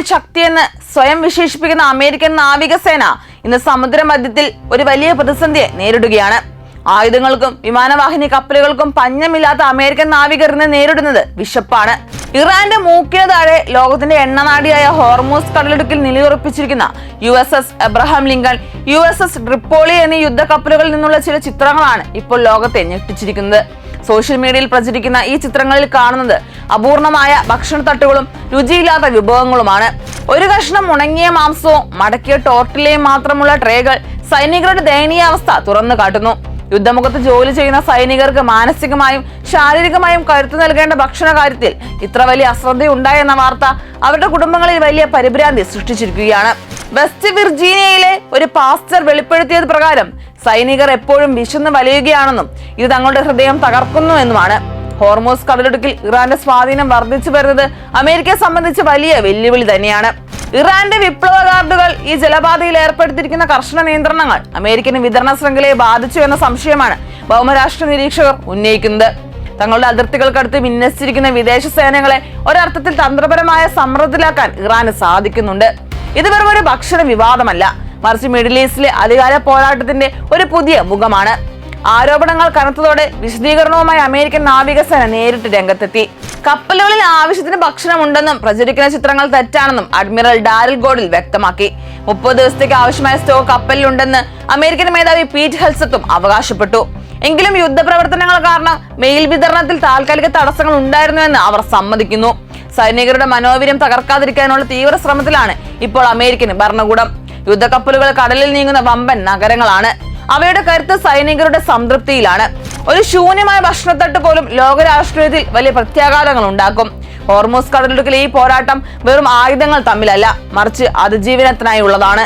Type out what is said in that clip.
വലിയ ശക്തിയെന്ന് സ്വയം വിശേഷിപ്പിക്കുന്ന അമേരിക്കൻ നാവികസേന ഇന്ന് സമുദ്രമധ്യത്തിൽ ഒരു വലിയ പ്രതിസന്ധിയെ നേരിടുകയാണ്. ആയുധങ്ങൾക്കും വിമാനവാഹിനി കപ്പലുകൾക്കും പഞ്ഞമില്ലാത്ത അമേരിക്കൻ നാവികർ ഇന്ന് നേരിടുന്നത് വിശപ്പാണ്. ഇറാന്റെ മൂക്കിന് താഴെ ലോകത്തിന്റെ എണ്ണനാടിയായ ഹോർമൂസ് കടലിടുക്കിൽ നിലയുറപ്പിച്ചിരിക്കുന്ന USS Abraham Lincoln, USS Tripoli എന്നീ യുദ്ധക്കപ്പലുകളിൽ നിന്നുള്ള ചില ചിത്രങ്ങളാണ് ഇപ്പോൾ ലോകത്തെ ഞെട്ടിച്ചിരിക്കുന്നത്. സോഷ്യൽ മീഡിയയിൽ പ്രചരിക്കുന്ന ഈ ചിത്രങ്ങളിൽ കാണുന്നത് അപൂർണമായ ഭക്ഷണത്തട്ടുകളും രുചിയില്ലാത്ത വിഭവങ്ങളുമാണ്. ഒരു കഷ്ണം ഉണങ്ങിയ മാംസവും മടക്കിയ ടോർട്ടിലയും മാത്രമുള്ള ട്രേകൾ സൈനികരുടെ ദയനീയാവസ്ഥ തുറന്നു കാട്ടുന്നു. യുദ്ധമുഖത്ത് ജോലി ചെയ്യുന്ന സൈനികർക്ക് മാനസികമായും ശാരീരികമായും കരുത്തു നൽകേണ്ട ഭക്ഷണ കാര്യത്തിൽ ഇത്ര വലിയ അശ്രദ്ധയുണ്ടായെന്ന വാർത്ത അവരുടെ കുടുംബങ്ങളിൽ വലിയ പരിഭ്രാന്തി സൃഷ്ടിച്ചിരിക്കുകയാണ്. വെസ്റ്റ് വിർജീനിയയിലെ ഒരു പാസ്റ്റർ വെളിപ്പെടുത്തിയത് പ്രകാരം സൈനികർ എപ്പോഴും വിശന്ന് വലയുകയാണെന്നും ഇത് തങ്ങളുടെ ഹൃദയം തകർക്കുന്നുവെന്നുമാണ്. ഹോർമൂസ് കടലിടുക്കിൽ ഇറാന്റെ സ്വാധീനം വർദ്ധിച്ചു വരുന്നത് അമേരിക്കയെ സംബന്ധിച്ച് വലിയ വെല്ലുവിളി തന്നെയാണ്. ഇറാന്റെ വിപ്ലവ ഗാർഡുകൾ ഈ ജലപാതയിൽ ഏർപ്പെടുത്തിയിരിക്കുന്ന കർശന നിയന്ത്രണങ്ങൾ അമേരിക്കൻ വിതരണ ശൃംഖലയെ ബാധിച്ചു എന്ന സംശയമാണ് ഭൗമരാഷ്ട്ര നിരീക്ഷകർ ഉന്നയിക്കുന്നത്. തങ്ങളുടെ അതിർത്തികൾക്കടുത്ത് വിന്യസിച്ചിരിക്കുന്ന വിദേശ സേനകളെ ഒരർത്ഥത്തിൽ തന്ത്രപരമായ സമ്മർദ്ദത്തിലാക്കാൻ ഇറാന് സാധിക്കുന്നുണ്ട്. ഇത് വെറും ഒരു ഭക്ഷണ വിവാദമല്ല, മറിച്ച് മിഡിൽ ഈസ്റ്റിലെ അധികാര പോരാട്ടത്തിന്റെ ഒരു പുതിയ മുഖമാണ്. ആരോപണങ്ങൾ കനത്തതോടെ വിശദീകരണവുമായി അമേരിക്കൻ നാവികസേന നേരിട്ട് രംഗത്തെത്തി. കപ്പലുകളിൽ ആവശ്യത്തിന് ഭക്ഷണമുണ്ടെന്നും പ്രചരിക്കുന്ന ചിത്രങ്ങൾ തെറ്റാണെന്നും അഡ്മിറൽ ഡാരിൽ ഗോഡിൽ വ്യക്തമാക്കി. 30 ദിവസത്തേക്ക് ആവശ്യമായ സ്റ്റോക്ക് കപ്പലിലുണ്ടെന്ന് അമേരിക്കൻ മേധാവി പീറ്റ് ഹെൽസത്തും അവകാശപ്പെട്ടു. എങ്കിലും യുദ്ധപ്രവർത്തനങ്ങൾ കാരണം മെയിൽ വിതരണത്തിൽ താൽക്കാലിക തടസ്സങ്ങൾ ഉണ്ടായിരുന്നുവെന്ന് അവർ സമ്മതിക്കുന്നു. സൈനികരുടെ മനോവീര്യം തകർക്കാതിരിക്കാനുള്ള തീവ്ര ശ്രമത്തിലാണ് ഇപ്പോൾ അമേരിക്കൻ ഭരണകൂടം. യുദ്ധക്കപ്പലുകൾ കടലിൽ നീങ്ങുന്ന വമ്പൻ നഗരങ്ങളാണ്. അവയുടെ കരുത്ത് സൈനികരുടെ സംതൃപ്തിയിലാണ്. ഒരു ശൂന്യമായ ഭക്ഷണത്തട്ട് പോലും ലോകരാഷ്ട്രീയത്തിൽ വലിയ പ്രത്യാഘാതങ്ങൾ ഉണ്ടാക്കും. ഹോർമൂസ് കടലിടുക്കിലെ ഈ പോരാട്ടം വെറും ആയുധങ്ങൾ തമ്മിലല്ല, മറിച്ച് അതിജീവനത്തിനായുള്ളതാണ്.